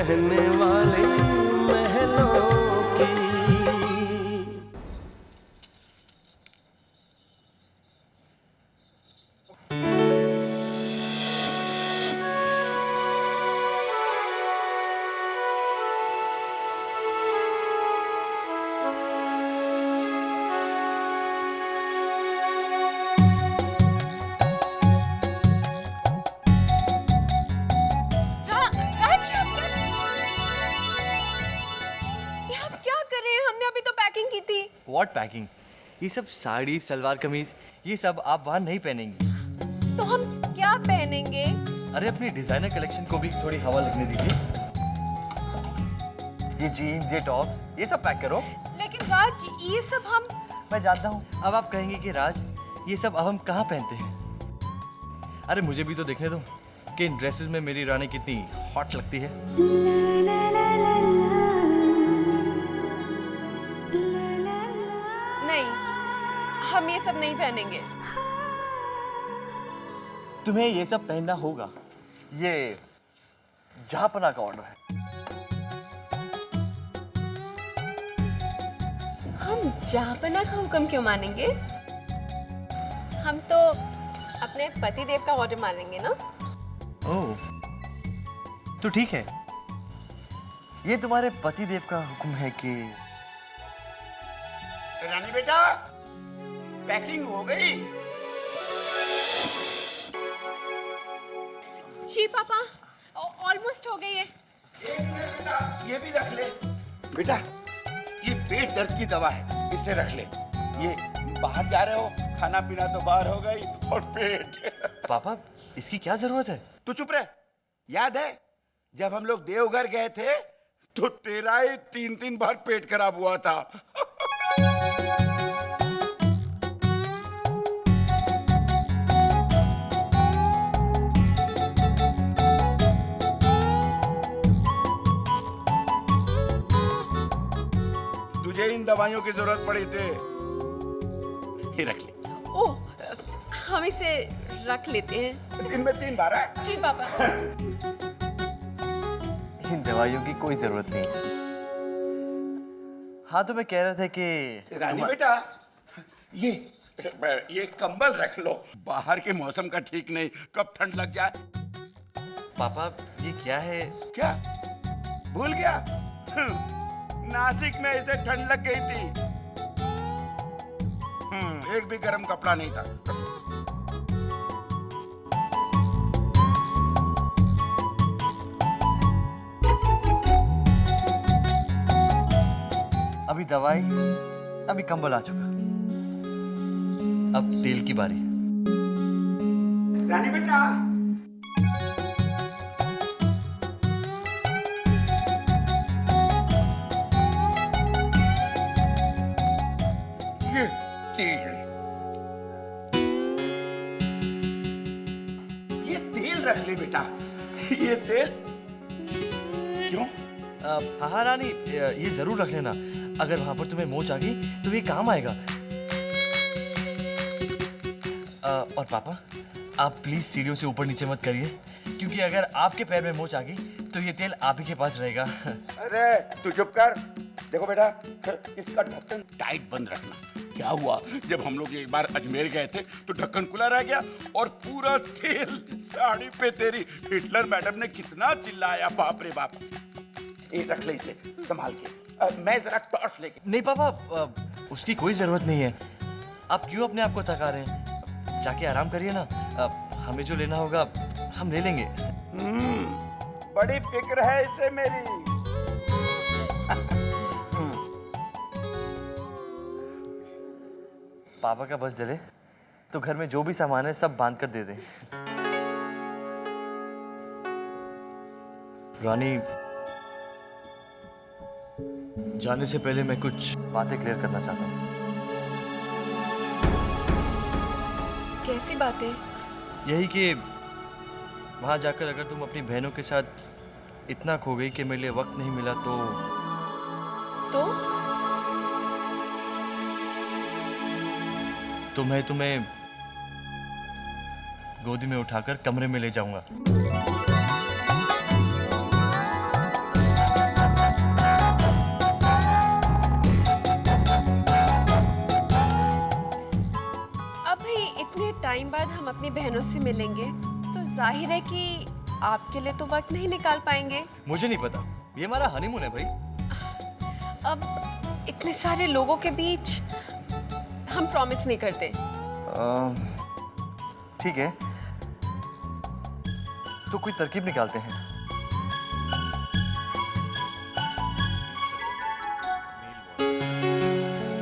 रहने वाले महलों की। What packing? ये सब साड़ी सलवार कमीज ये सब आप वहाँ नहीं पहनेंगी। तो हम क्या पहनेंगे? अरे अपनी डिजाइनर कलेक्शन को भी थोड़ी हवा लगने दीजिए। ये जीन्स ये टॉप्स ये सब पैक करो। लेकिन राज ये सब हम। मैं जानता हूँ अब आप कहेंगे कि राज ये सब अब हम कहाँ पहनते हैं। अरे मुझे भी तो देखने दो कि इन ड्रेसेस में मेरी रानी कितनी हॉट लगती है। नहीं, हम ये सब नहीं पहनेंगे। तुम्हें ये सब पहनना होगा। ये जहाँपना का ऑर्डर है। हम जहाँपना का हुक्म क्यों मानेंगे? हम तो अपने पति देव का ऑर्डर मानेंगे ना। ओह, तो ठीक है। ये तुम्हारे पति देव का हुक्म है कि रानी बेटा पैकिंग हो गई? जी पापा, ऑलमोस्ट हो गई है। ये भी रख ले बेटा, ये पेट दर्द की दवा है, इसे रख ले। ये बाहर जा रहे हो, खाना पीना तो बाहर हो गई और पेट। पापा इसकी क्या जरूरत है? तू चुप रह। याद है जब हम लोग देवघर गए थे तो तेरा ही 3 बार पेट खराब हुआ था। तुझे इन दवाइयों की जरूरत पड़ी थी, ये रख ले। ओह, हम इसे रख लेते हैं। दिन में 3 बार है। जी पापा। इन दवाइयों की कोई जरूरत नहीं। हाँ तो मैं कह रहा था कि रानी बेटा ये कंबल रख लो, बाहर के मौसम का ठीक नहीं, कब ठंड लग जाए। पापा ये क्या है? क्या भूल गया? नासिक में इसे ठंड लग गई थी। एक भी गर्म कपड़ा नहीं था। अभी दवाई अभी कंबल आ चुका, अब तेल की बारी है। रानी बेटा ये तेल रख ले बेटा। ये तेल क्यों? हाँ रानी ये जरूर रख लेना। अगर वहां पर तुम्हें मोच आ गई तो ये काम आएगा। और पापा आप प्लीज सीढ़ियों से ऊपर नीचे मत करिए, क्योंकि अगर आपके पैर में मोच आ गई तो ये तेल आप ही के पास रहेगा। अरे तू चुप कर। देखो बेटा इसका ढक्कन टाइट बंद रखना। क्या हुआ जब हम लोग एक बार अजमेर गए थे तो ढक्कन खुला रह गया और पूरा तेल साड़ी पे तेरी। हिटलर मैडम ने कितना चिल्लाया, बाप रे बाप। ये रख ले इसे संभाल के। मैं जरा टॉर्च लेके। नहीं पापा उसकी कोई जरूरत नहीं है। आप क्यों अपने आप को थका रहे हैं? जाके आराम करिए ना। हमें जो लेना होगा हम ले लेंगे। बड़ी फिक्र है इसे मेरी। पापा का बस जले तो घर में जो भी सामान है सब बांध कर दे दें। रानी जाने से पहले मैं कुछ बातें क्लियर करना चाहता हूँ। कैसी बातें? यही कि वहां जाकर अगर तुम अपनी बहनों के साथ इतना खो गई कि मेरे लिए वक्त नहीं मिला तो मैं तुम्हें गोदी में उठाकर कमरे में ले जाऊंगा। बहनों से मिलेंगे तो जाहिर है कि आपके लिए तो वक्त नहीं निकाल पाएंगे। मुझे नहीं पता, ये हमारा हनीमून है भाई। अब इतने सारे लोगों के बीच हम प्रॉमिस नहीं करते। ठीक है, तो कोई तरकीब निकालते हैं।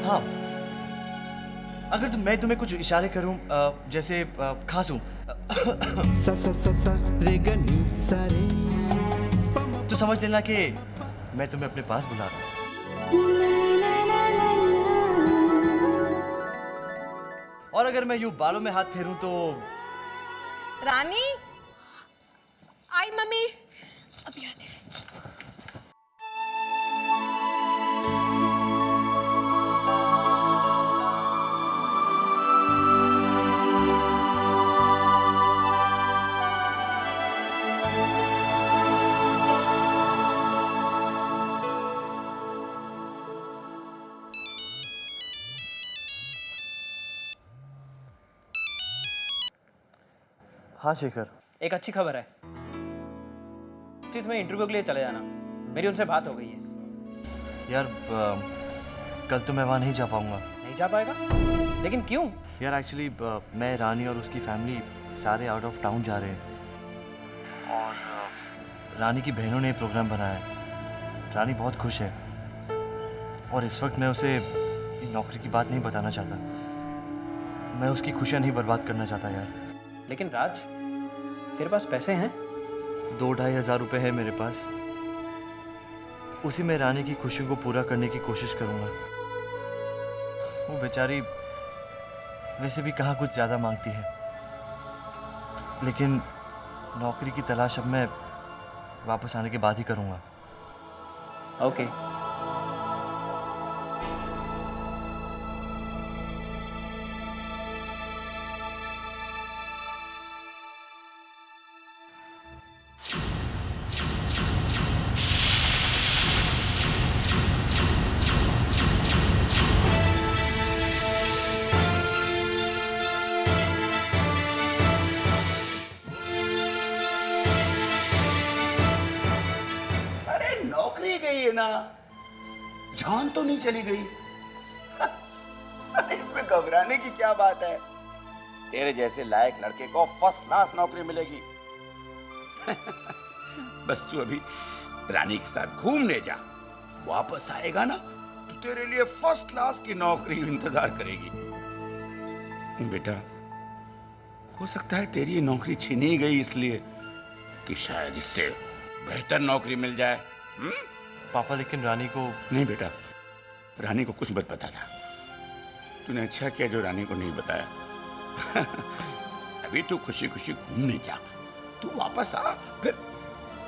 हाँ, अगर मैं तुम्हें कुछ इशारे करूं, जैसे खांसूं, सा सा सा सा रे ग नी सा रे तो समझ लेना कि मैं तुम्हें अपने पास बुला रहा हूं। और अगर मैं यूं बालों में हाथ फेरूं तो रानी, आई मम्मी, अभी आते हैं। हाँ शेखर, एक अच्छी खबर है, चीज में इंटरव्यू के लिए चले जाना, मेरी उनसे बात हो गई है। यार कल तो मैं वहाँ नहीं जा पाऊँगा। नहीं जा पाएगा? लेकिन क्यों? यार एक्चुअली मैं, रानी और उसकी फैमिली सारे आउट ऑफ टाउन जा रहे हैं और रानी की बहनों ने प्रोग्राम बनाया है। रानी बहुत खुश है और इस वक्त मैं उसे नौकरी की बात नहीं बताना चाहता। मैं उसकी खुशियाँ नहीं बर्बाद करना चाहता यार। लेकिन राज, तेरे पास पैसे हैं? 2-2.5 हज़ार रुपये है मेरे पास। उसी में रानी की खुशियों को पूरा करने की कोशिश करूँगा। वो बेचारी वैसे भी कहाँ कुछ ज़्यादा मांगती है, लेकिन नौकरी की तलाश अब मैं वापस आने के बाद ही करूँगा। ओके। नौकरी गई है ना, जान तो नहीं चली गई। इसमें घबराने की क्या बात है? तेरे जैसे लायक लड़के को फर्स्ट क्लास नौकरी मिलेगी। बस तू अभी रानी के साथ घूमने जा, वापस आएगा ना तो तेरे लिए फर्स्ट क्लास की नौकरी इंतजार करेगी। बेटा, हो सकता है तेरी ये नौकरी छीनी गई इसलिए कि शायद इससे बेहतर नौकरी मिल जाए। पापा, लेकिन रानी को... नहीं बेटा, रानी को कुछ मत बता था। तूने अच्छा किया जो रानी को नहीं बताया। अभी तू खुशी खुशी घूमने जा, तू वापस आ फिर।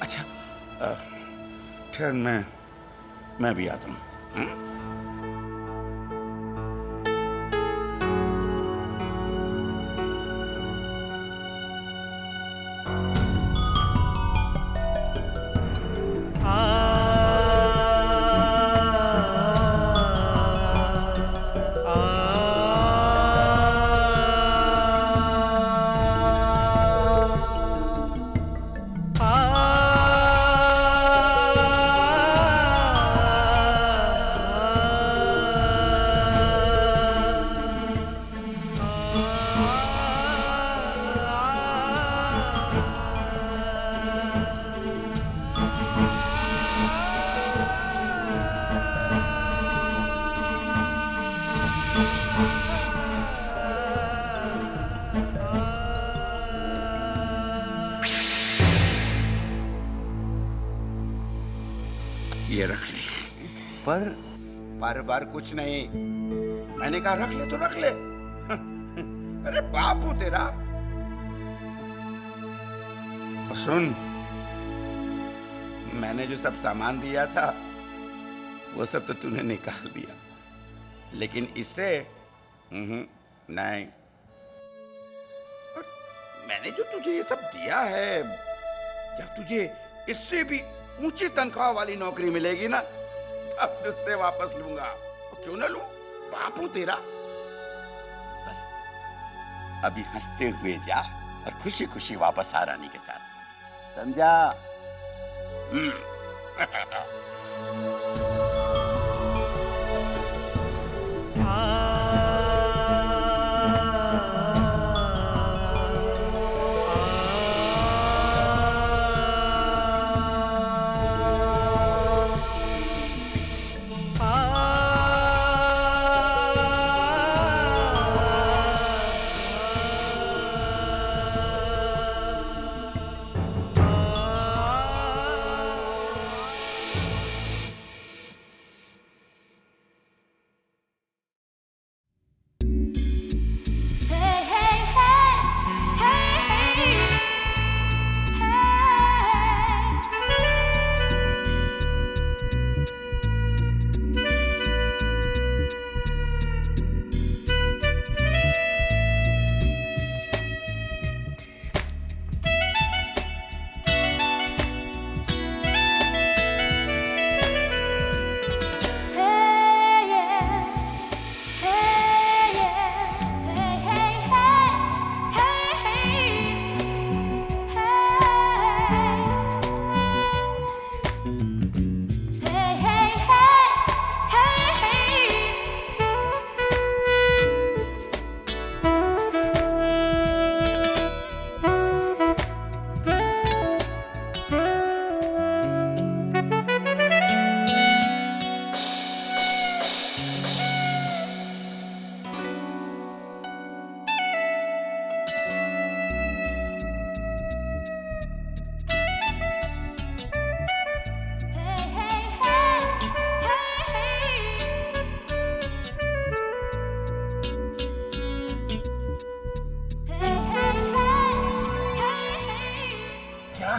अच्छा ठहर, मैं भी आता हूँ। ये रख ले। पर कुछ नहीं, मैंने कहा रख ले तो रख ले। अरे बाप हूं तेरा। सुन, मैंने जो सब सामान दिया था वो सब तो तूने निकाल दिया, लेकिन इससे नहीं। मैंने जो तुझे ये सब दिया है, जब तुझे इससे भी ऊंची तनख्वाह वाली नौकरी मिलेगी ना, तब तुझसे वापस लूंगा। क्यों ना लूं, बाप हूं तेरा। बस अभी हंसते हुए जा। और खुशी खुशी वापस आ रानी के साथ, समझा?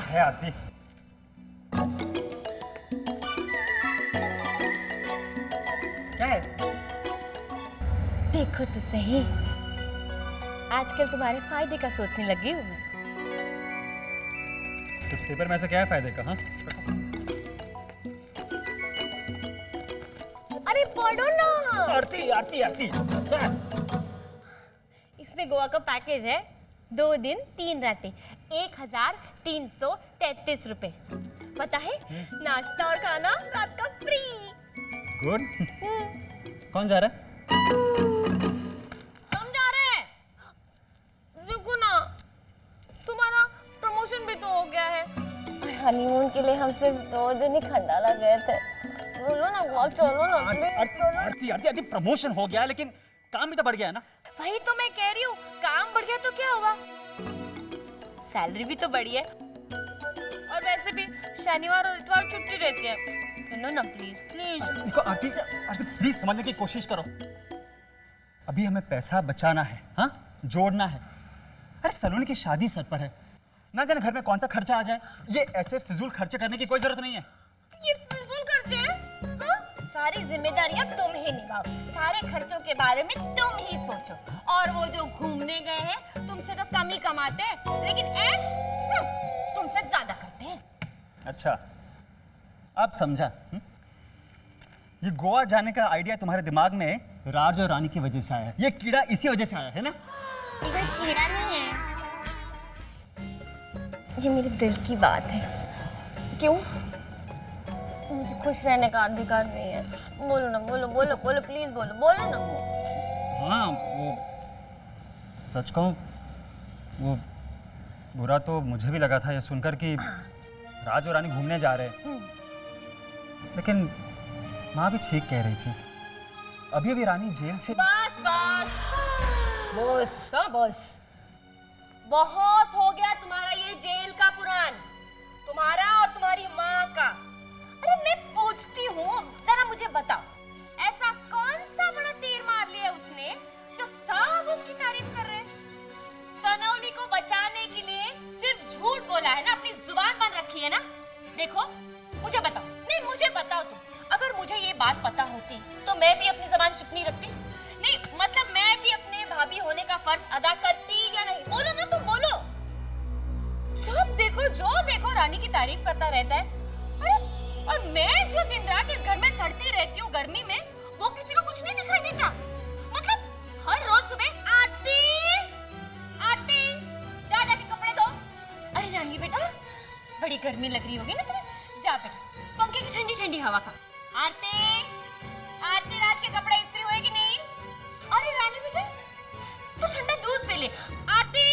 है आरती? क्या है? देखो तो सही, आजकल तुम्हारे फायदे का सोचने लगी हूँ मैं। इस पेपर में ऐसा क्या है फायदे का? हाँ, अरे पढ़ो ना। आरती आरती आरती, इसमें गोवा का पैकेज है, 2 दिन 3 रातें, 1333 रुपए। पता है, नाश्ता और खाना रात का फ्री। गुड। कौन जा रहा है? हम जा रहे हैं। देखो ना, तुम्हारा प्रमोशन भी तो हो गया है। हनीमून के लिए हम सिर्फ 2 दिन ही खंडाला गए थे। बोलो ना गोवा चलो ना। आरती आरती आरती, प्रमोशन हो गया लेकिन काम भी तो बढ़ गया है ना। वही तो मैं कह रही हूँ, काम बढ़ गया तो क्या हुआ, सैलरी भी तो बढ़ी है। और वैसे भी शनिवार और इतवार छुट्टी रहती है। सुनो ना प्लीज प्लीज। देखो आरती आरती, प्लीज समझने की कोशिश करो। अभी हमें पैसा बचाना है, हाँ, जोड़ना है। अरे सलोनी की शादी सर पर है, ना जाने घर में कौन सा खर्चा आ जाए। ये ऐसे फिजूल खर्चे करने की कोई जरूरत नहीं है। ये फिजूल खर्चे हैं? हाँ? सारी जिम्मेदारियां तुम ही निभाओ, सारे खर्चों के बारे में तुम ही सोचो। और वो जो घूमने गए हैं, तुमसे तो कम ही कमाते हैं, लेकिन ऐश तुमसे ज्यादा करते हैं। अच्छा, अब समझा। ये गोवा जाने का आइडिया तुम्हारे दिमाग में राज और रानी की वजह से आया है। ये कीड़ा इसी वजह से आया है ना? ये कीड़ा नहीं है, ये मेरे दिल की बात है। क्यों? मुझे खुश रहने का अधिकार नहीं है। बोलो ना, बोलो बोलो बोलो, प्लीज बोलो, बोलो ना। हाँ, वो सच कहूँ, वो बुरा तो मुझे भी लगा था ये सुनकर कि राज और रानी घूमने जा रहे हैं। लेकिन माँ भी ठीक कह रही थी। अभी अभी रानी जेल से। बस बस बस बस, बहुत हो गया तुम्हारा ये जेल का पुराण, तुम्हारा और तुम्हारी माँ का। अरे मैं पूछती हूँ, जरा मुझे बताओ, ऐसा कौन सा बड़ा तीर मार लिया उसने जो सब उसकी तारीफ कर रहे हैं? सनौली को बचाने के लिए सिर्फ झूठ बोला है ना, अपनी जुबान बंद रखी है ना। देखो मुझे बताओ, नहीं मुझे बताओ तुम, अगर मुझे ये बात पता होती तो मैं भी अपनी जुबान चुप नहीं रखती? नहीं मतलब मैं भी अपने भाभी होने का फर्ज अदा करती या नहीं? बोलो ना तुम, बोलो। जब देखो जो देखो रानी की तारीफ करता रहता है। अरे और मैं जो दिन रात इस घर में सड़ती रहती हूँ गर्मी में, वो किसी को कुछ नहीं दिखाई देता? मतलब हर रोज सुबह आती आती, जा जाके हवा खा। आरती, आरती, राज के कपड़े इस्त्री हुए कि नहीं? अरे रानी बेटा, तू ठंडा दूध पी ले। आरती,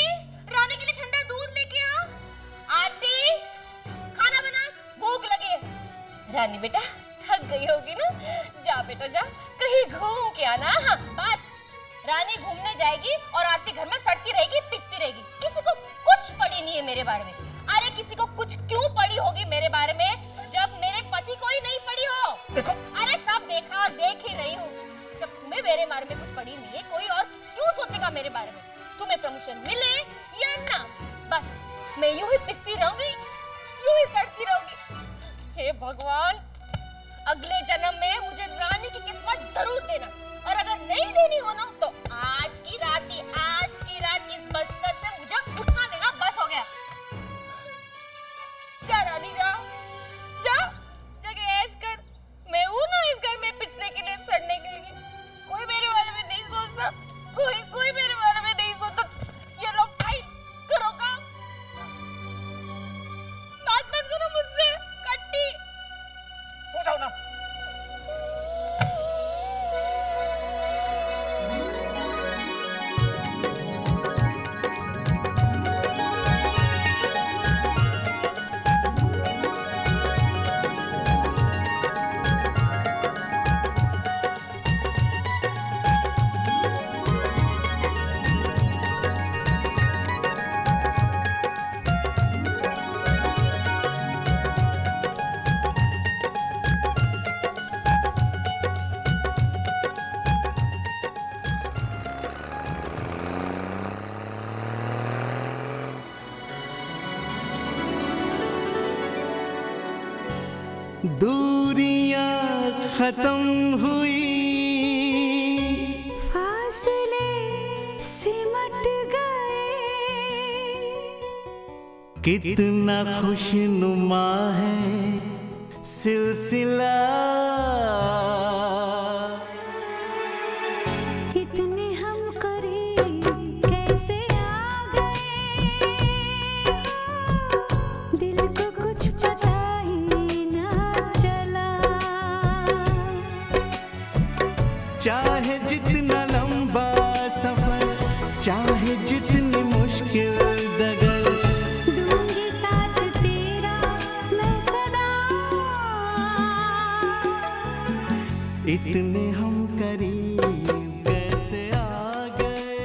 रानी के लिए ठंडा दूध लेके आ। आरती, खाना बना, भूख लगी है। रानी बेटा थक गई होगी ना, जा बेटा जा, कहीं घूम के आना। हाँ बस, रानी घूमने जाएगी और आरती घर में सड़ती रहेगी, पिसती रहेगी। किसी को कुछ पड़ी नहीं है मेरे बारे में। अरे किसी को कुछ क्यों पड़ी होगी मेरे बारे में, जब मेरे पति को ही नहीं पड़ी हो? देखो, अरे सब देखा, देख ही रही हूँ। जब तुम्हें मेरे बारे में कुछ पड़ी नहीं है, कोई और क्यों सोचेगा मेरे बारे में? तुम्हें प्रमोशन मिले या ना, बस मैं यूं ही पिसती रहूंगी, यूं ही सड़ती रहूंगी। हे भगवान, अगले जन्म में मुझे रानी की किस्मत जरूर देना, और अगर नहीं देनी हो ना तो आज की रात इस बस्तर से मुझे उठा लेना, बस हो गया। जा रानी जा, जा जगह ऐश कर। मैं हूं ना इस घर में पिसने के लिए, सड़ने के लिए। कोई मेरे बारे में नहीं सोचता, कोई मेरे बारे में नहीं सोचता। ये लोग फाइट करो काम, बात मत करो मुझसे, कट्टी सो जाओ ना। दूरियां खत्म हुई, फासले सिमट गए, कितना खुशनुमा है सिलसिला, इतने हम करीब कैसे आ गए, दिल को कुछ पता ही ना चला। चाहे जितना लंबा सफर, चाहे जितनी मुश्किल डगर, दूंगी साथ तेरा मैं सदा, इतने हम करीब कैसे आ गए,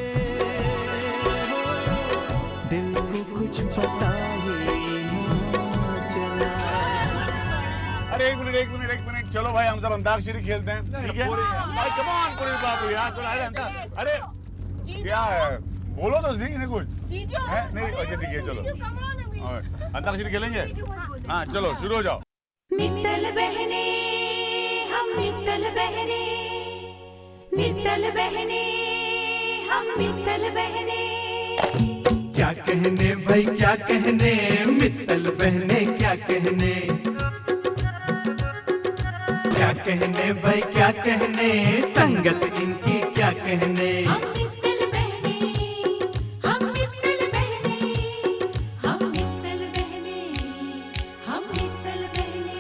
दिल को कुछ पता ही ना चला। अरे एक मिनट, चलो भाई हम सब अंताक्षरी खेलते हैं, ठीक है? भाई कम ऑन पुनीत बाबू यार, थोड़ा अरे क्या है, बोलो तो सही ना कुछ है? नहीं अच्छा ठीक है, चलो अंताक्षरी खेलेंगे। हाँ चलो शुरू हो जाओ। मित्तल बहने हम मित्तल बहने, मित्तल बहने हम मित्तल बहने, क्या कहने भाई क्या कहने, मित्तल बहने क्या कहने, क्या कहने भाई क्या कहने, संगत इनकी क्या कहने। हम मित्तल बहने, हम मित्तल बहने, हम मित्तल बहने, हम मित्तल बहने।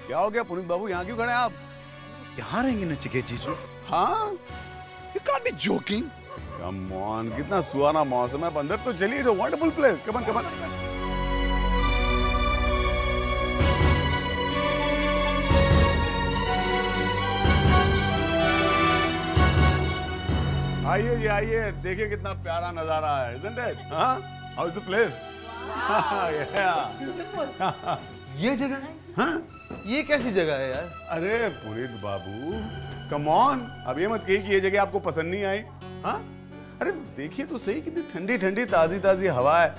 क्या हो गया पुनीत बाबू, यहाँ क्यों खड़े हैं आप? यहाँ रहेंगे नचिकेत जीजू? हाँ You can't be joking. Come on, कितना सुहाना मौसम है, अंदर तो चलिए, it's a wonderful place, come on. आइए जी आइए, देखिए कितना प्यारा नजारा है, isn't it? हाँ हाउ इज द प्लेस? ये जगह? हाँ? ये कैसी जगह है यार? अरे पुनीत बाबू, कम ऑन, अब ये मत कहिए कि ये जगह आपको पसंद नहीं आई। हाँ? अरे देखिए तो सही, कितनी ठंडी ठंडी ताजी ताजी हवा है।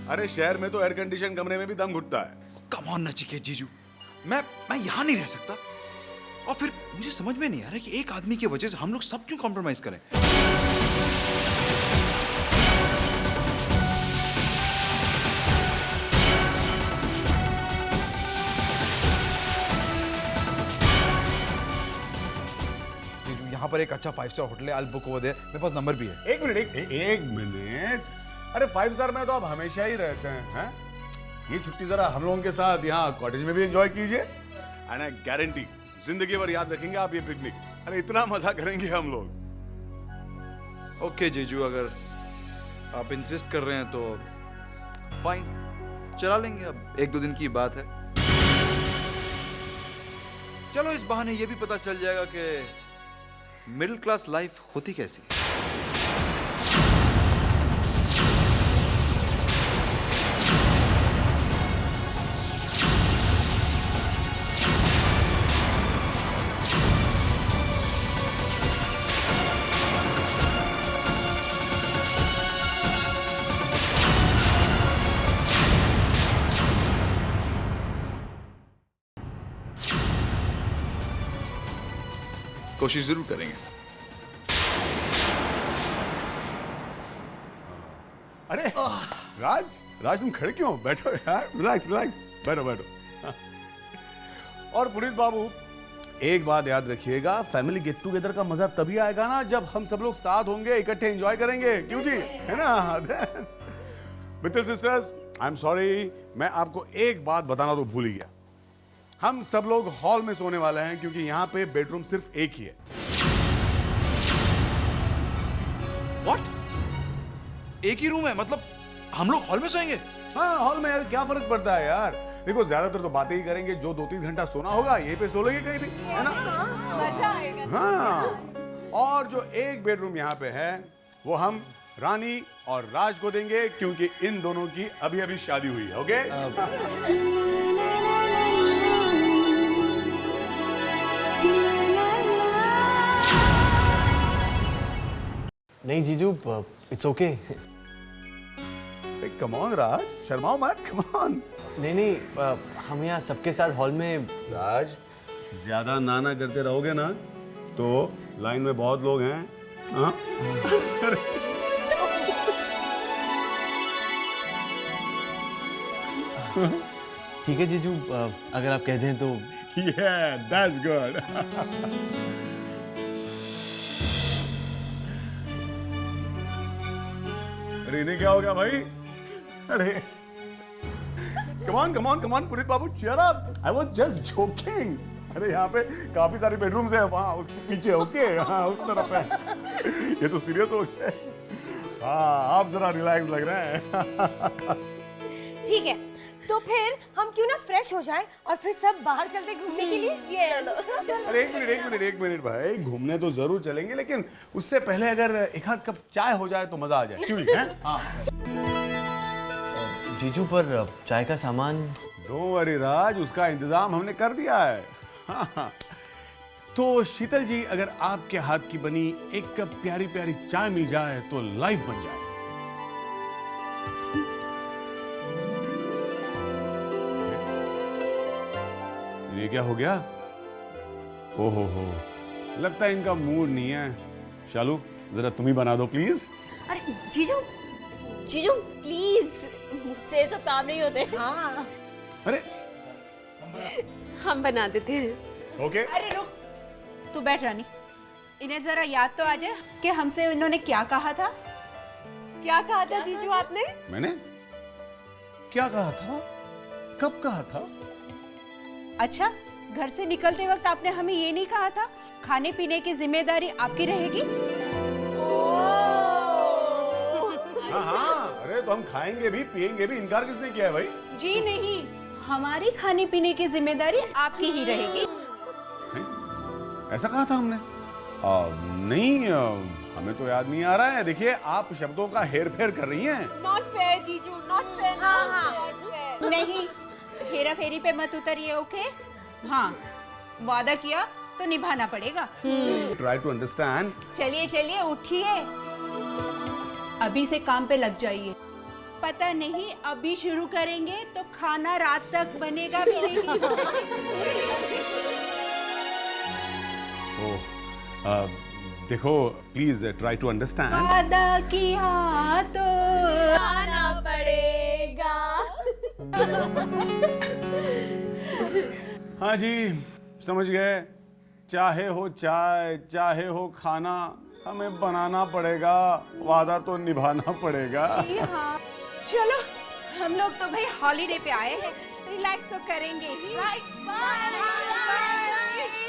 अरे शहर में तो एयर कंडीशन कमरे में भी दम घुटता है। कम ऑन नचिकेत जीजू, मैं यहाँ नहीं रह सकता। और फिर मुझे समझ में नहीं आ रहा कि एक आदमी की वजह से हम लोग सब क्यों कॉम्प्रोमाइज करें। यहाँ पर एक अच्छा 5 स्टार होटल है, I'll book over there। मेरे पास नंबर भी है। एक मिनट, एक मिनट। अरे 5 स्टार में तो आप हमेशा ही रहते हैं, ये छुट्टी जरा हम लोगों के साथ यहाँ कॉटेज में भी एंजॉय कीजिए। एंड आई गारंटी जिंदगी भर याद रखेंगे आप ये पिकनिक। अरे इतना मजा करेंगे हम लोग। ओके जीजू, अगर आप इंसिस्ट कर रहे हैं तो फाइन, चला लेंगे। अब 1-2 दिन की बात है। चलो इस बहाने ये भी पता चल जाएगा कि मिडिल क्लास लाइफ होती कैसी है। कोशिश जरूर करेंगे। अरे राज तुम खड़े क्यों? बैठो यार, रिलैक्स रिलैक्स, बैठो बैठो। और पुनीत बाबू, एक बात याद रखिएगा, फैमिली गेट टुगेदर का मजा तभी आएगा ना जब हम सब लोग साथ होंगे, इकट्ठे एंजॉय करेंगे। क्यों जी, है ना? Mittal sisters, I am sorry, मैं आपको एक बात बताना तो भूल ही गया। हम सब लोग हॉल में सोने वाले हैं क्योंकि यहाँ पे बेडरूम सिर्फ एक ही है। What? एक ही रूम है? मतलब हम लोग हॉल में सोएंगे? हाँ, हॉल में यार क्या फर्क पड़ता है यार। देखो ज्यादातर तो बातें ही करेंगे, जो 2-3 घंटा सोना होगा यहीं पे सो लेंगे कहीं भी, है ना? मजा आएगा। हाँ, और जो एक बेडरूम यहाँ पे है वो हम रानी और राज को देंगे क्योंकि इन दोनों की अभी अभी शादी हुई है। ओके? नहीं जीजू, इट्स ओके। कम ऑन राज, शर्माओ मत, कम ऑन। नहीं, हम यहाँ सबके साथ हॉल में। राज, ज्यादा नाना करते रहोगे ना तो लाइन में बहुत लोग हैं। हाँ? ठीक है जीजू, अगर आप कह दें तो। Yeah, that's good. अरे इन्हें क्या हो गया भाई? अरे come on, Puneet Babu, cheer up. I was just joking. अरे यहाँ पे काफी सारे बेडरूम्स हैं, वहाँ उसके पीछे, ओके? हाँ, उस तरफ है। ये तो सीरियस हो गया। हाँ, आप जरा रिलैक्स लग रहे हैं। ठीक है, तो फिर हम क्यों ना फ्रेश हो जाएं और फिर सब बाहर चलते घूमने के लिए? ये अरे एक मिनट भाई, घूमने तो जरूर चलेंगे, लेकिन उससे पहले अगर एक आध कप चाय हो जाए तो मजा आ जाए। क्यों नहीं? हाँ। जीजू, पर चाय का सामान। डोंट वरी राज, उसका इंतजाम हमने कर दिया है। हाँ। तो शीतल जी, अगर आपके हाथ की बनी एक कप प्यारी प्यारी चाय मिल जाए तो लाइफ बन जाए। ये क्या हो गया? ओहो, लगता है इनका मूड नहीं है। शालू, जरा तुम ही बना दो प्लीज। अरे जीजू प्लीज, मुझसे ये सब काम नहीं होते। हाँ। अरे हम बना देते हैं। ओके। अरे रुक, तू बैठ रानी। इन्हें जरा याद तो आ जाए कि हमसे इन्होंने क्या कहा था। क्या कहा था जीजू आपने? मैंने क्या कहा था? कब कहा था? अच्छा, घर से निकलते वक्त आपने हमें ये नहीं कहा था खाने पीने की जिम्मेदारी आपकी रहेगी? हाँ, अरे तो हम खाएंगे भी पिएंगे भी, इनकार किसने किया है भाई? जी नहीं, हमारी खाने पीने की जिम्मेदारी आपकी ही रहेगी। ऐसा कहा था हमने? नहीं, हमें तो याद नहीं आ रहा है। देखिए आप शब्दों का हेर फेर कर रही हैं। नॉट फेयर जीजू, नॉट फेयर। नहीं, हेरा फेरी पे मत उतरिए, ओके? हाँ, वादा किया तो निभाना पड़ेगा। Try to understand. चलिए चलिए उठिए, अभी से काम पे लग जाइए। पता नहीं अभी शुरू करेंगे तो खाना रात तक बनेगा भी नहीं। देखो प्लीज ट्राई टू अंडरस्टैंड। वादा किया तो आना पड़ेगा। हाँ जी, समझ गए। चाहे हो चाय, चाहे हो खाना, हमें बनाना पड़ेगा, वादा तो निभाना पड़ेगा। जी हाँ, चलो हम लोग तो भाई हॉलीडे पे आए हैं, रिलैक्स तो करेंगे ही।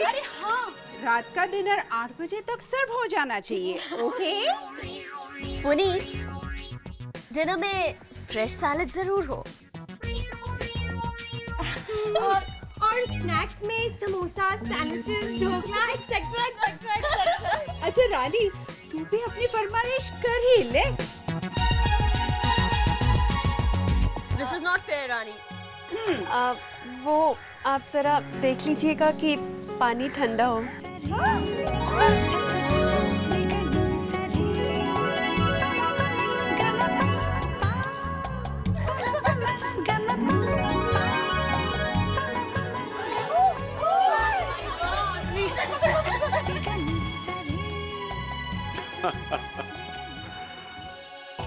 अरे हाँ, रात का डिनर 8 बजे तक सर्व हो जाना चाहिए, ओके? पुनीत, डिनर में फ्रेश सैलेड जरूर हो। और स्नैक्स में samosa, sandwiches, dhokla, etcetera etcetera etcetera. अच्छा रानी, तू भी अपनी फरमाइश कर ही ले। दिस इज नॉट फेयर रानी। वो आप जरा देख लीजिएगा कि पानी ठंडा हो।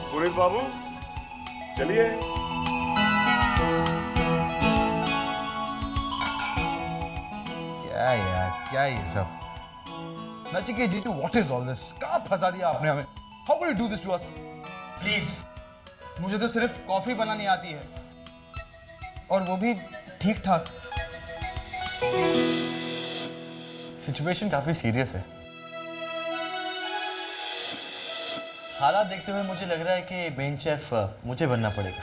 पुनीत बाबू चलिए। क्या यार, क्या ये सब? नचिकेत जीजू, व्हाट इज ऑल दिस? कहाँ फंसा दिया आपने हमें? How could you do this to us? Please, मुझे तो सिर्फ कॉफी बनानी आती है, और वो भी ठीक ठाक। सिचुएशन काफी सीरियस है। हालात देखते हुए मुझे लग रहा है कि मेन शेफ मुझे बनना पड़ेगा।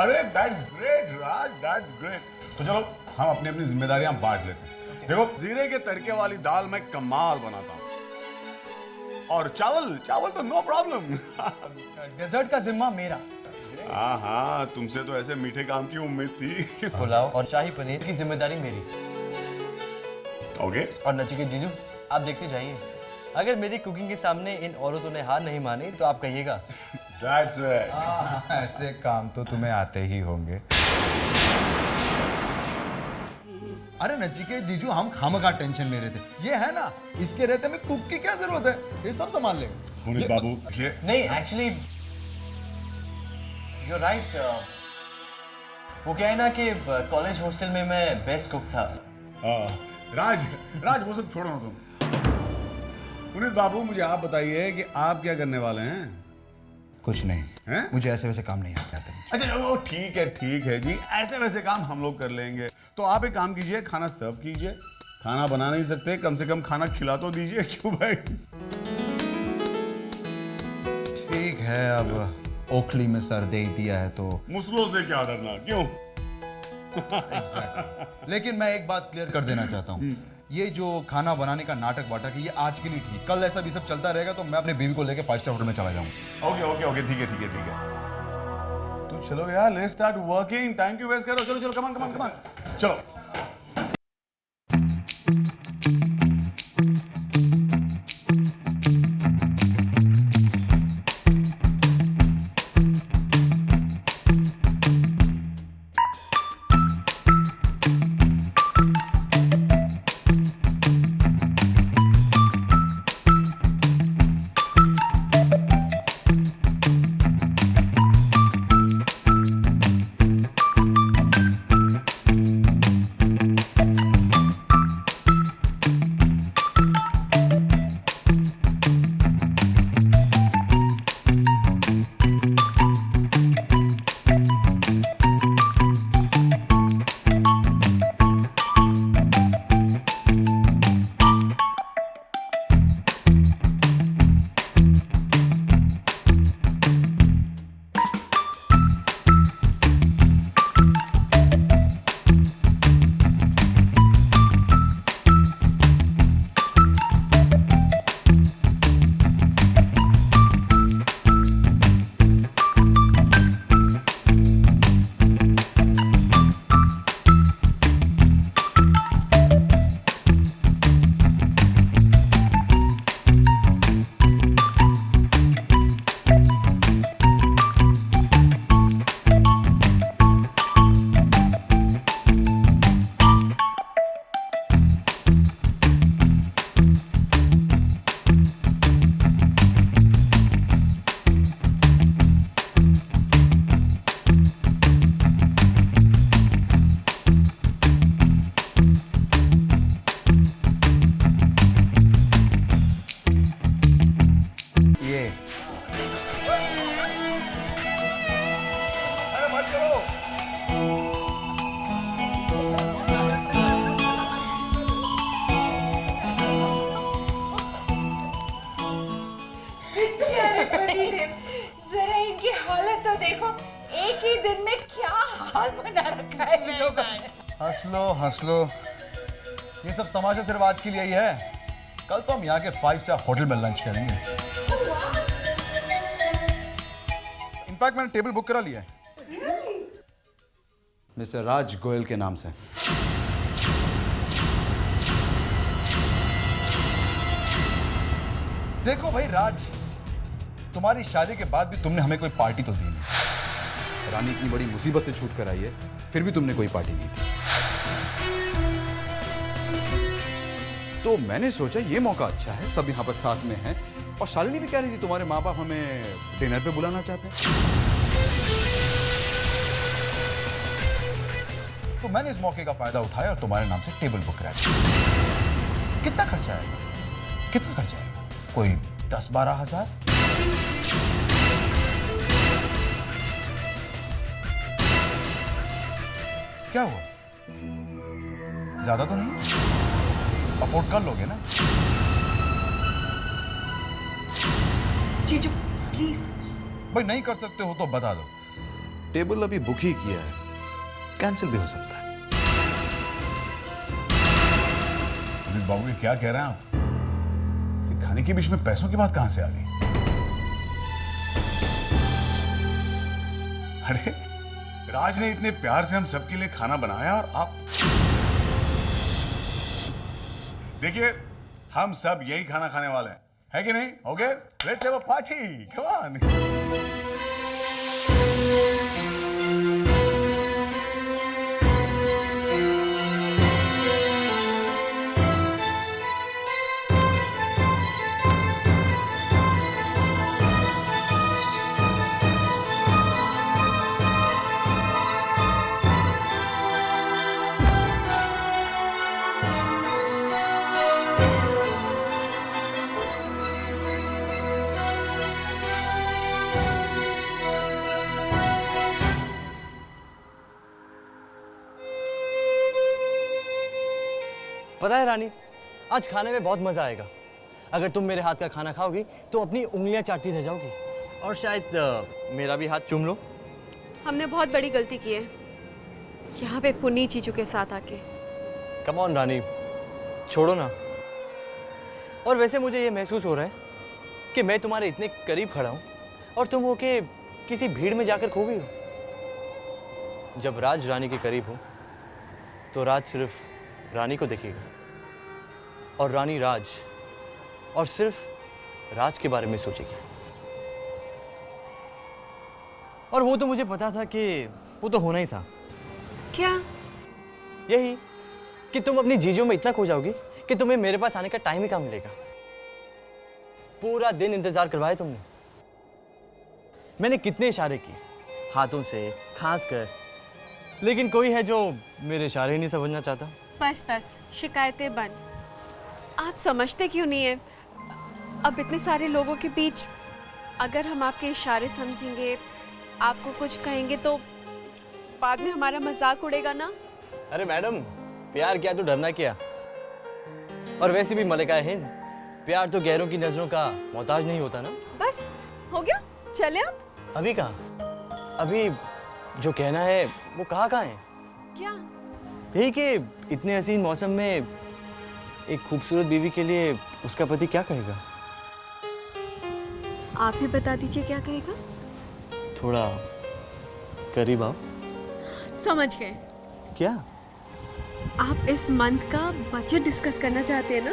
अरे that's great Raj, that's great. तो चलो हम अपनी अपनी जिम्मेदारियां बांट लेते हैं। देखो, जीरे के तड़के वाली दाल मैं कमाल बनाता हूँ, और चावल तो नो प्रॉब्लम। डेजर्ट का जिम्मा मेरा। हाँ हाँ, तुमसे तो ऐसे मीठे काम की उम्मीद थी। पुलाव और शाही पनीर की जिम्मेदारी मेरी। ओके। और नचिकेत जीजू, आप देखते जाइए, अगर मेरी कुकिंग के सामने इन औरतों ने हार नहीं मानी तो आप कहिएगा। That's right. ऐसे काम तो तुम्हें आते ही होंगे। अरे नचिकेत जीजू, हम खामखा टेंशन में रहते, ये है ना, इसके रहते में कुक की क्या जरूरत है, ये सब संभाल लेंगे। पुनीत बाबू ये नहीं, एक्चुअली यू राइट। वो क्या है ना कि कॉलेज हॉस्टल में मैं बेस्ट कुक था। राज वो सब छोड़ो ना तुम। पुनीत बाबू, मुझे आप बताइए कि आप क्या करने वाले हैं? कुछ नहीं हैं? मुझे ऐसे वैसे काम नहीं आता। अच्छा वो ठीक है जी, ऐसे वैसे काम हम लोग कर लेंगे। तो आप एक काम कीजिए, खाना सर्व कीजिए। खाना बना नहीं सकते, कम से कम खाना खिला तो दीजिए। क्यों भाई? ठीक है, अब ओखली में सर दे दिया है तो मुसलों से क्या डरना, क्यों? लेकिन मैं एक बात क्लियर कर देना चाहता हूँ, ये जो खाना बनाने का नाटक वाटक है, ये आज के लिए ठीक। कल ऐसा भी सब चलता रहेगा तो मैं अपने बीवी को लेकर 5 स्टार होटल में चला जाऊंगा। ओके ठीक है। तो चलो यार, लेट्स स्टार्ट वर्किंग। टाइम क्यों वेस्ट करो? चलो कमान चलो। बेचारे पतिदेव, जरा इनकी हालत तो देखो, एक ही दिन में क्या हाल बना रखा है इन लोगों ने। हंस लो। ये सब तमाशा सिर्फ आज के लिए ही है। कल तो हम यहाँ के 5 स्टार होटल में लंच करेंगे। इनफैक्ट मैंने टेबल बुक करा लिया है। मिस्टर राज गोयल के नाम से। देखो भाई राज, तुम्हारी शादी के बाद भी तुमने हमें कोई पार्टी तो दी नहीं। रानी इतनी बड़ी मुसीबत से छूट कर आई है, फिर भी तुमने कोई पार्टी नहीं दी। तो मैंने सोचा ये मौका अच्छा है, सब यहाँ पर साथ में हैं। और शालिनी भी कह रही थी तुम्हारे माँ बाप हमें डिनर पे बुलाना चाहते हैं। तो मैंने इस मौके का फायदा उठाया और तुम्हारे नाम से टेबल बुक करा दिया। कितना खर्चा आएगा? कितना खर्चा आएगा? कोई 10-12 हजार? क्या हुआ? ज्यादा तो नहीं? अफोर्ड कर लोगे ना? जीजू प्लीज। भाई नहीं कर सकते हो तो बता दो। टेबल अभी बुक ही किया है, कैंसिल भी हो सकता है। अमित बाबू ये क्या कह रहे हैं आप? ये खाने के बीच में पैसों की बात कहां से आ गई? अरे राज ने इतने प्यार से हम सबके लिए खाना बनाया और आप देखिए, हम सब यही खाना खाने वाले हैं, है कि नहीं? Okay, let's have a party, come on. पता है रानी, आज खाने में बहुत मजा आएगा। अगर तुम मेरे हाथ का खाना खाओगी तो अपनी उंगलियां चाटती रह जाओगी और शायद मेरा भी हाथ चूम लो। हमने बहुत बड़ी गलती की है यहाँ पे पुनी चीचू के साथ आके। कम ऑन रानी, छोड़ो ना। और वैसे मुझे ये महसूस हो रहा है कि मैं तुम्हारे इतने करीब खड़ा हूँ और तुम हो के किसी भीड़ में जाकर खो गई हो। जब राज रानी के करीब हो तो राज सिर्फ रानी को देखेगा और रानी राज, और सिर्फ राज के बारे में सोचेगी। और वो तो मुझे पता था कि वो तो होना ही था। क्या? यही कि तुम अपनी जीजों में इतना खो जाओगी कि तुम्हें मेरे पास आने का टाइम ही कहाँ मिलेगा। पूरा दिन इंतजार करवाया तुमने। मैंने कितने इशारे किए, हाथों से, खांस कर, लेकिन कोई है जो मेरे इशारे ही नहीं समझना चाहता। बस बस, शिकायतें बंद। आप समझते क्यों नहीं है? अब इतने सारे लोगों के बीच अगर हम आपके इशारे समझेंगे, आपको कुछ कहेंगे तो बाद में हमारा मजाक उड़ेगा ना। अरे मैडम, प्यार किया तो डरना क्या। और वैसे भी मलिका हिंद, प्यार तो गैरों की नजरों का मोहताज नहीं होता ना। बस हो गया, चले अब। अभी कहाँ? अभी जो कहना है वो कहाँ है? क्या? यही कि इतने हसीन मौसम में एक खूबसूरत बीवी के लिए उसका पति क्या कहेगा? आप ही बता दीजिए क्या कहेगा। थोड़ा करीब आओ। समझ गए। क्या? आप इस मंथ का बजट डिस्कस करना चाहते हैं ना?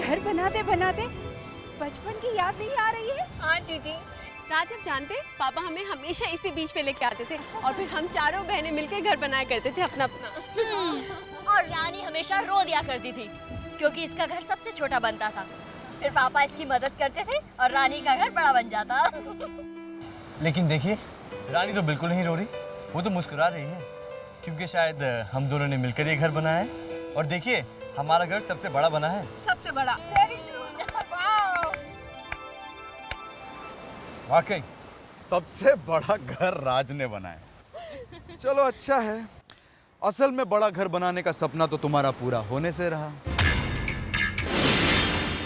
घर बनाते बनाते बचपन की याद नहीं आ रही है? हाँ जीजी। राज, आप जानते पापा हमें हमेशा इसी बीच पे लेके आते थे और फिर हम चारों बहनें मिलकर घर बनाया करते थे अपना अपना। और रानी हमेशा रो दिया करती थी क्योंकि इसका घर सबसे छोटा बनता था। फिर पापा इसकी मदद करते थे और रानी का घर बड़ा बन जाता। लेकिन देखिए, रानी तो बिल्कुल नहीं रो रही, वो तो मुस्कुरा रही है क्योंकि शायद हम दोनों ने मिलकर ये घर बनाया है। और देखिए, हमारा घर सबसे बड़ा बना है। सबसे बड़ा। वाकई सबसे बड़ा घर राज ने बनाया। चलो अच्छा है, असल में बड़ा घर बनाने का सपना तो तुम्हारा पूरा होने से रहा।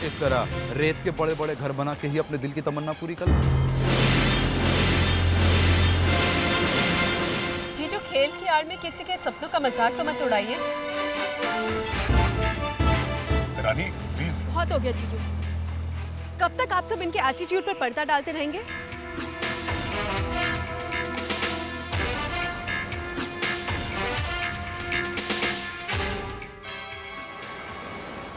इस तरह रेत के बड़े बड़े घर बना के ही अपने दिल की तमन्ना पूरी कर लो। जीजू, खेल की आड़ में किसी के सपनों का मजाक तो मत उड़ाइए। रानी प्लीज। बहुत हो गया जीजू। कब तक आप सब इनके एटीट्यूड पर पर्दा डालते रहेंगे?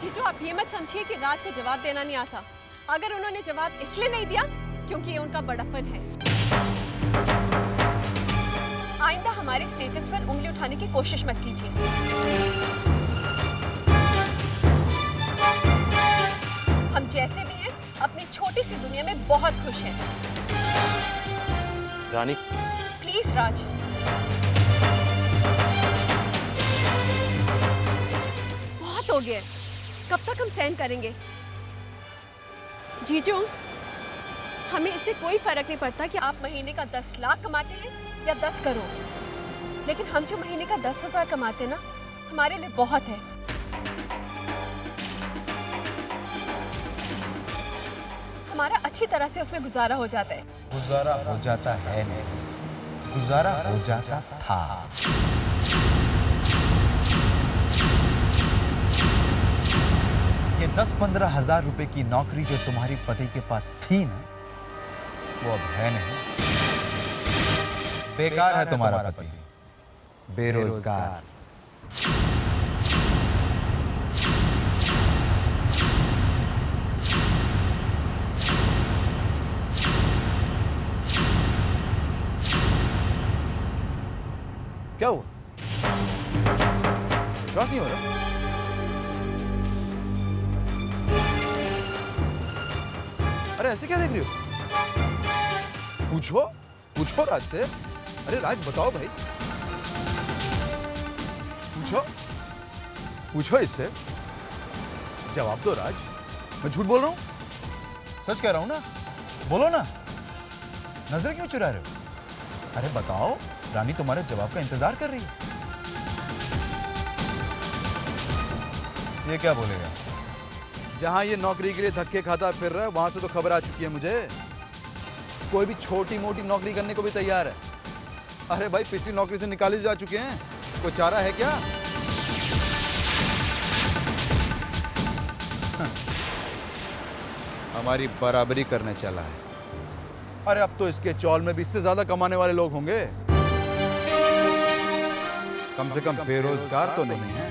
जीजू, आप ये मत समझिए कि राज को जवाब देना नहीं आता। अगर उन्होंने जवाब इसलिए नहीं दिया क्योंकि ये उनका बड़प्पन है। आइंदा हमारे स्टेटस पर उंगली उठाने की कोशिश मत कीजिए। हम जैसे भी हैं अपनी छोटी सी दुनिया में बहुत खुश हैं। रानी प्लीज राज। बहुत हो गया, कब तक हम सहन करेंगे? जीजू, हमें इससे कोई फर्क नहीं पड़ता कि आप महीने का 10 लाख कमाते हैं या 10 करोड़, लेकिन हम जो महीने का 10,000 कमाते हैं ना, हमारे लिए बहुत है। हमारा अच्छी तरह से उसमें गुजारा हो जाता है। गुजारा हो जाता है नहीं, गुजारा हो जाता था। ये 10-15 हजार रुपए की नौकरी जो तुम्हारी पति के पास थी ना, वो अब है नहीं। बेकार है तुम्हारा पति, बेरोजगार। क्या हुआ? विश्वास नहीं हो रहा? अरे ऐसे क्या देख रही हो? पूछो पूछो राज से। अरे राज बताओ भाई, पूछो पूछो इससे, जवाब दो राज। मैं झूठ बोल रहा हूं? सच कह रहा हूं ना? बोलो ना, नजर क्यों चुरा रहे हो? अरे बताओ, रानी तुम्हारे जवाब का इंतजार कर रही है। ये क्या बोलेगा? जहां ये नौकरी के लिए धक्के खाता फिर रहा है, वहां से तो खबर आ चुकी है मुझे। कोई भी छोटी मोटी नौकरी करने को भी तैयार है। अरे भाई, पिछली नौकरी से निकाले जा चुके हैं, कोई चारा है क्या? हमारी बराबरी करने चला है। अरे अब तो इसके चौल में भी इससे ज्यादा कमाने वाले लोग होंगे। कम से कम बेरोजगार तो नहीं है।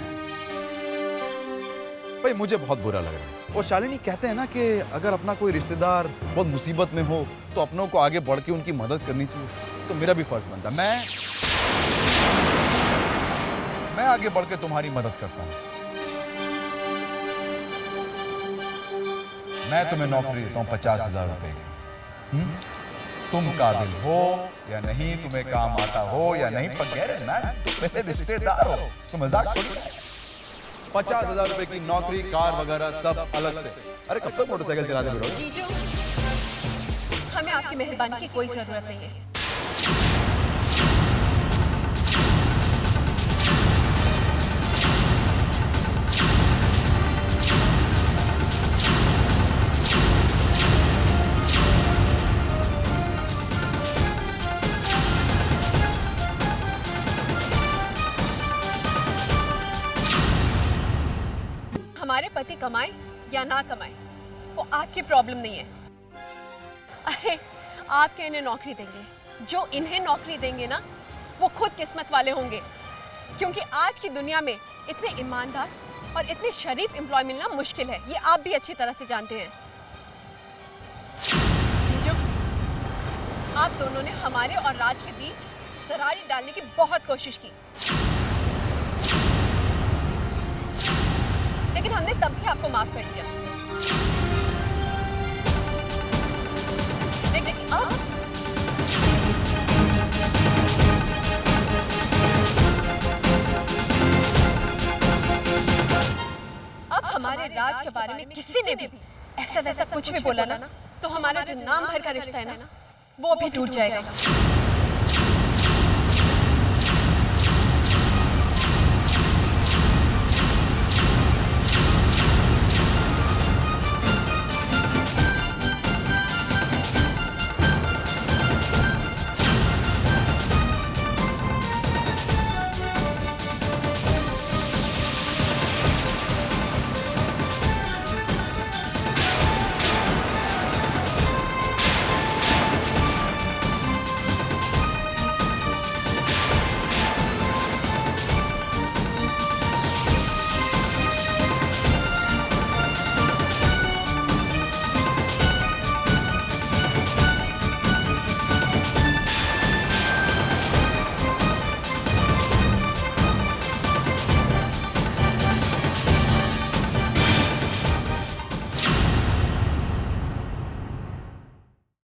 भाई मुझे बहुत बुरा लग रहा है। वो शालिनी कहते हैं ना कि अगर अपना कोई रिश्तेदार बहुत मुसीबत में हो तो अपनों को आगे बढ़ के उनकी मदद करनी चाहिए। तो मेरा भी फर्ज बनता है, मैं आगे बढ़ के तुम्हारी मदद करता हूं। मैं तुम्हें नौकरी देता हूं 50,000 रुपए की। तुम काबिल हो या नहीं, तुम्हें काम आता हो या नहीं, पर तुम मेरे रिश्तेदार हो, तो मजाक थोड़ी है। 50,000 रुपए की नौकरी, कार वगैरह सब अलग से। अरे कब तक मोटरसाइकिल चलाते फिरोगे? जीजू, हमें आपकी मेहरबानी की कोई जरूरत नहीं है। हमारे पति कमाए या ना कमाए, वो आपकी प्रॉब्लम नहीं है। अरे आप क्या इन्हें नौकरी देंगे? जो इन्हें नौकरी देंगे ना, वो खुद किस्मत वाले होंगे, क्योंकि आज की दुनिया में इतने ईमानदार और इतने शरीफ एम्प्लॉय मिलना मुश्किल है, ये आप भी अच्छी तरह से जानते हैं। जीजू, आप दोनों ने हमारे और राज के बीच दरार डालने की बहुत कोशिश की, लेकिन हमने तब भी आपको माफ कर दिया। लेकिन अब हमारे राज के बारे में किसी ने भी ऐसा वैसा कुछ भी बोला ना, तो हमारा जो नाम भर का रिश्ता है ना, वो भी टूट जाएगा।